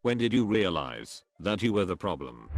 When did you realize that you were the problem?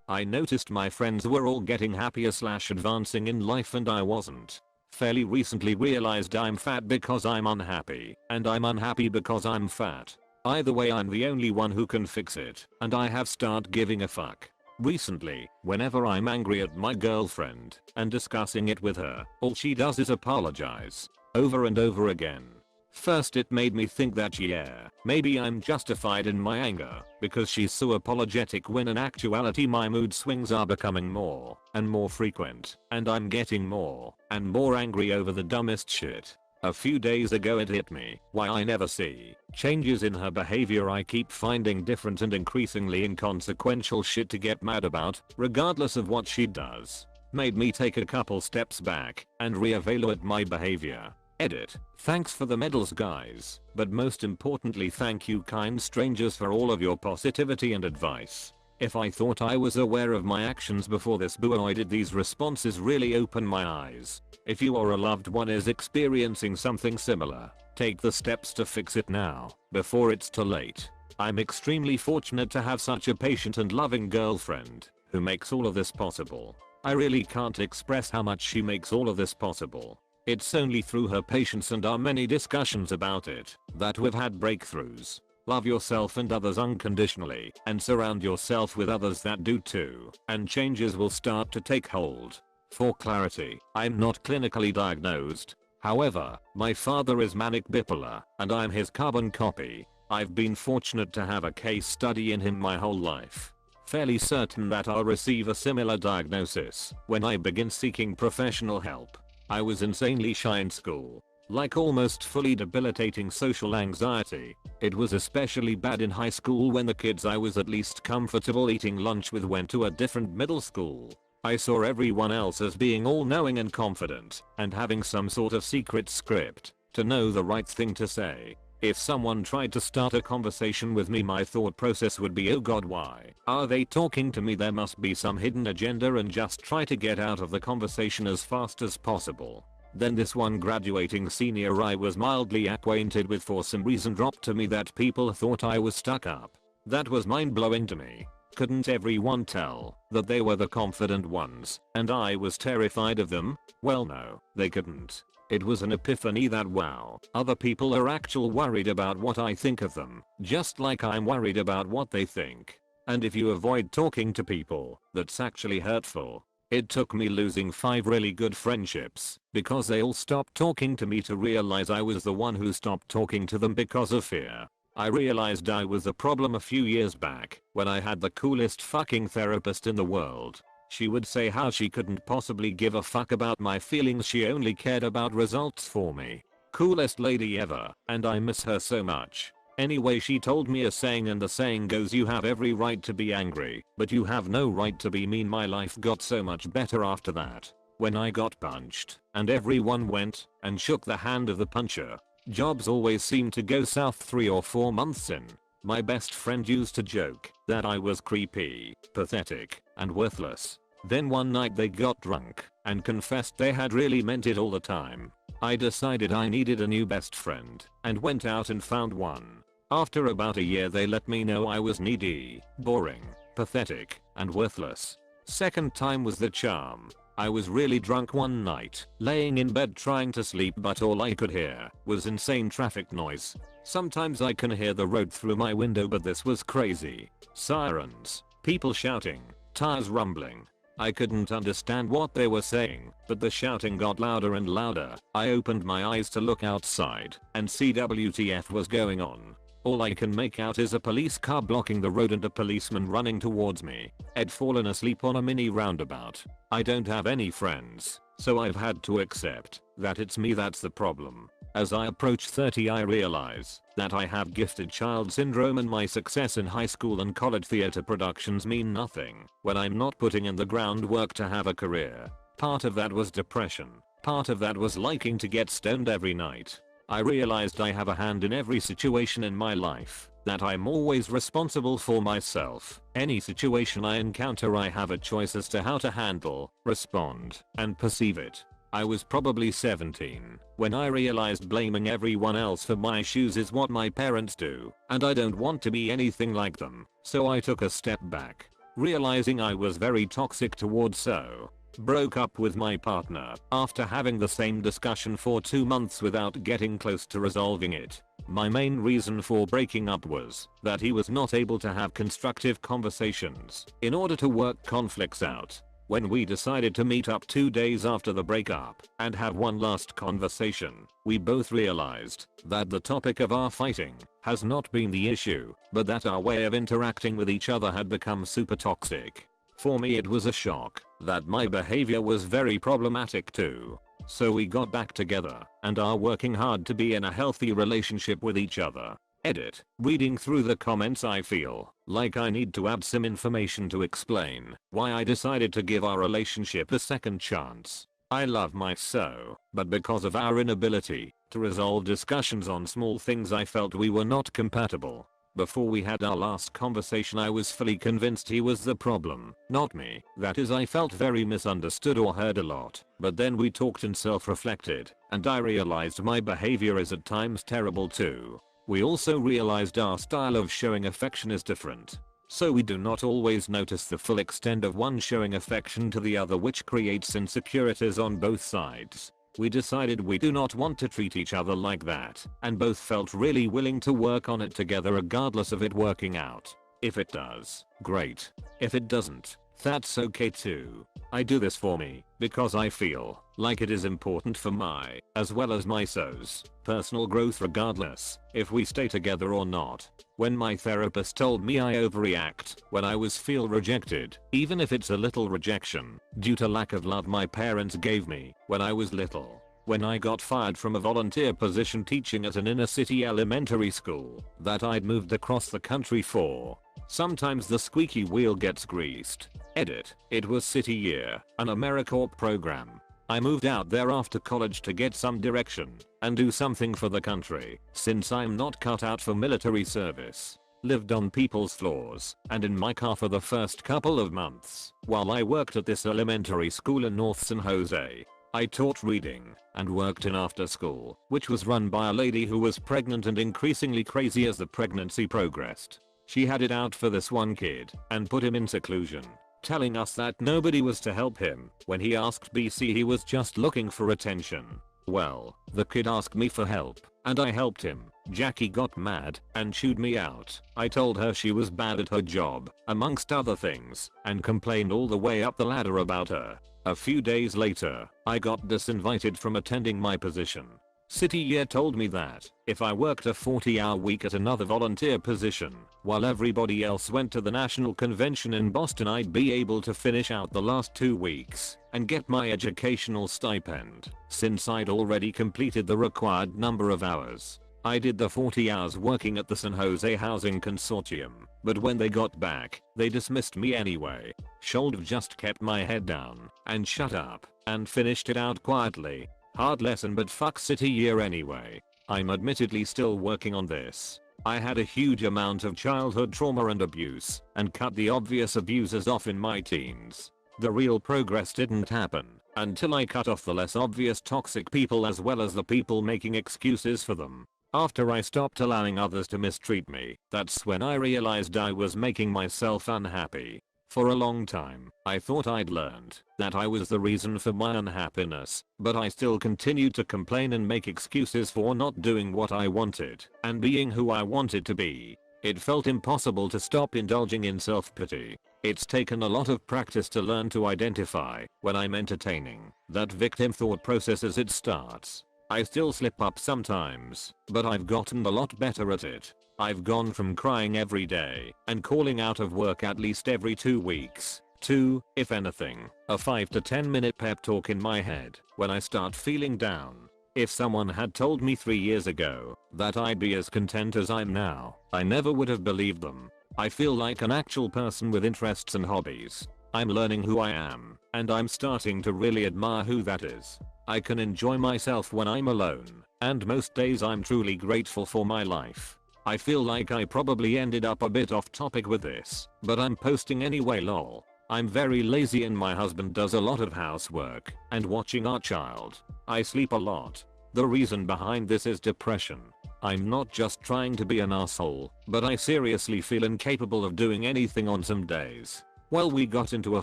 I noticed my friends were all getting happier / advancing in life and I wasn't. Fairly recently realized I'm fat because I'm unhappy, and I'm unhappy because I'm fat. Either way I'm the only one who can fix it, and I have started giving a fuck. Recently, whenever I'm angry at my girlfriend and discussing it with her, all she does is apologize. Over and over again. First it made me think that yeah, maybe I'm justified in my anger because she's so apologetic when in actuality my mood swings are becoming more and more frequent and I'm getting more and more angry over the dumbest shit. A few days ago it hit me why I never see changes in her behavior. I keep finding different and increasingly inconsequential shit to get mad about regardless of what she does. Made me take a couple steps back and reevaluate my behavior. Edit. Thanks for the medals guys, but most importantly thank you kind strangers for all of your positivity and advice. If I thought I was aware of my actions before this buoided, these responses really open my eyes. If you or a loved one is experiencing something similar, take the steps to fix it now, before it's too late. I'm extremely fortunate to have such a patient and loving girlfriend, who makes all of this possible. I really can't express how much she makes all of this possible. It's only through her patience and our many discussions about it that we've had breakthroughs. Love yourself and others unconditionally and surround yourself with others that do too, and changes will start to take hold. For clarity, I'm not clinically diagnosed. However, my father is manic bipolar and I'm his carbon copy. I've been fortunate to have a case study in him my whole life. Fairly certain that I'll receive a similar diagnosis when I begin seeking professional help. I was insanely shy in school, like almost fully debilitating social anxiety. It was especially bad in high school when the kids I was at least comfortable eating lunch with went to a different middle school. I saw everyone else as being all-knowing and confident and having some sort of secret script to know the right thing to say. If someone tried to start a conversation with me, my thought process would be, oh god, why are they talking to me? There must be some hidden agenda, and just try to get out of the conversation as fast as possible. Then this one graduating senior I was mildly acquainted with for some reason dropped to me that people thought I was stuck up. That was mind-blowing to me. Couldn't everyone tell that they were the confident ones and I was terrified of them? Well no, they couldn't. It was an epiphany that wow, other people are actually worried about what I think of them, just like I'm worried about what they think. And if you avoid talking to people, that's actually hurtful. It took me losing 5 really good friendships because they all stopped talking to me to realize I was the one who stopped talking to them because of fear. I realized I was the problem a few years back when I had the coolest fucking therapist in the world. She would say how she couldn't possibly give a fuck about my feelings, she only cared about results for me. Coolest lady ever, and I miss her so much. Anyway, she told me a saying, and the saying goes, you have every right to be angry, but you have no right to be mean. My life got so much better after that. When I got punched, and everyone went and shook the hand of the puncher, jobs always seemed to go south 3 or 4 months in. My best friend used to joke that I was creepy, pathetic, and worthless. Then one night they got drunk and confessed they had really meant it all the time. I decided I needed a new best friend and went out and found one. After about a year they let me know I was needy, boring, pathetic, and worthless. Second time was the charm. I was really drunk one night, laying in bed trying to sleep, but all I could hear was insane traffic noise. Sometimes I can hear the road through my window, but this was crazy. Sirens, people shouting, tires rumbling. I couldn't understand what they were saying, but the shouting got louder and louder. I opened my eyes to look outside and see WTF was going on. All I can make out is a police car blocking the road and a policeman running towards me. I'd fallen asleep on a mini roundabout. I don't have any friends, so I've had to accept that it's me that's the problem. As I approach 30 I realize that I have gifted child syndrome, and my success in high school and college theater productions mean nothing when I'm not putting in the groundwork to have a career. Part of that was depression. Part of that was liking to get stoned every night. I realized I have a hand in every situation in my life, that I'm always responsible for myself. Any situation I encounter I have a choice as to how to handle, respond, and perceive it. I was probably 17 when I realized blaming everyone else for my shoes is what my parents do, and I don't want to be anything like them, so I took a step back, realizing I was very toxic towards so. Broke up with my partner after having the same discussion for 2 months without getting close to resolving it. My main reason for breaking up was that he was not able to have constructive conversations in order to work conflicts out. When we decided to meet up 2 days after the breakup and have one last conversation, we both realized that the topic of our fighting has not been the issue, but that our way of interacting with each other had become super toxic. For me it was a shock that my behavior was very problematic too. So we got back together and are working hard to be in a healthy relationship with each other. Edit. Reading through the comments I feel like I need to add some information to explain why I decided to give our relationship a second chance. I love my so, but because of our inability to resolve discussions on small things I felt we were not compatible. Before we had our last conversation I was fully convinced he was the problem, not me. That is, I felt very misunderstood or heard a lot, but then we talked and self-reflected, and I realized my behavior is at times terrible too. We also realized our style of showing affection is different. So we do not always notice the full extent of one showing affection to the other, which creates insecurities on both sides. We decided we do not want to treat each other like that, and both felt really willing to work on it together regardless of it working out. If it does, great. If it doesn't, that's okay too. I do this for me because I feel like it is important for my, as well as my so's, personal growth regardless if we stay together or not. When my therapist told me I overreact when I feel rejected, even if it's a little rejection, due to lack of love my parents gave me when I was little. When I got fired from a volunteer position teaching at an inner city elementary school that I'd moved across the country for. Sometimes the squeaky wheel gets greased. Edit. It was City Year, an AmeriCorps program. I moved out there after college to get some direction and do something for the country, since I'm not cut out for military service. Lived on people's floors and in my car for the first couple of months while I worked at this elementary school in North San Jose. I taught reading and worked in after school, which was run by a lady who was pregnant and increasingly crazy as the pregnancy progressed. She had it out for this one kid and put him in seclusion, telling us that nobody was to help him. When he asked BC, he was just looking for attention. Well, the kid asked me for help and I helped him. Jackie got mad and chewed me out. I told her she was bad at her job, amongst other things, and complained all the way up the ladder about her. A few days later, I got disinvited from attending my position. City Year told me that if I worked a 40-hour week at another volunteer position while everybody else went to the national convention in Boston, I'd be able to finish out the last 2 weeks and get my educational stipend, since I'd already completed the required number of hours. I did the 40 hours working at the San Jose Housing Consortium, but when they got back, they dismissed me anyway. Should've just kept my head down and shut up and finished it out quietly. Hard lesson, but fuck City Year anyway. I'm admittedly still working on this. I had a huge amount of childhood trauma and abuse and cut the obvious abusers off in my teens. The real progress didn't happen until I cut off the less obvious toxic people as well as the people making excuses for them. After I stopped allowing others to mistreat me, that's when I realized I was making myself unhappy. For a long time, I thought I'd learned that I was the reason for my unhappiness, but I still continued to complain and make excuses for not doing what I wanted and being who I wanted to be. It felt impossible to stop indulging in self-pity. It's taken a lot of practice to learn to identify when I'm entertaining that victim thought process as it starts. I still slip up sometimes, but I've gotten a lot better at it. I've gone from crying every day and calling out of work at least every 2 weeks to, if anything, a 5 to 10 minute pep talk in my head when I start feeling down. If someone had told me 3 years ago that I'd be as content as I'm now, I never would have believed them. I feel like an actual person with interests and hobbies. I'm learning who I am, and I'm starting to really admire who that is. I can enjoy myself when I'm alone, and most days I'm truly grateful for my life. I feel like I probably ended up a bit off topic with this, but I'm posting anyway lol. I'm very lazy and my husband does a lot of housework and watching our child. I sleep a lot. The reason behind this is depression. I'm not just trying to be an asshole, but I seriously feel incapable of doing anything on some days. Well, we got into a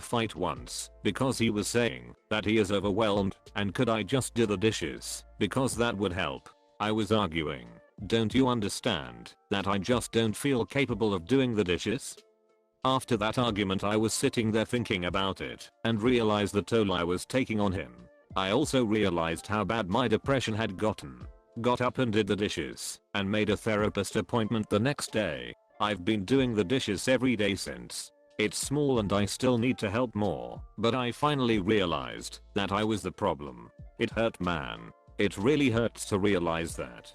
fight once because he was saying that he is overwhelmed and could I just do the dishes because that would help. I was arguing, don't you understand that I just don't feel capable of doing the dishes? After that argument I was sitting there thinking about it and realized the toll I was taking on him. I also realized how bad my depression had gotten. Got up and did the dishes and made a therapist appointment the next day. I've been doing the dishes every day since. It's small and I still need to help more, but I finally realized that I was the problem. It hurt, man. It really hurts to realize that.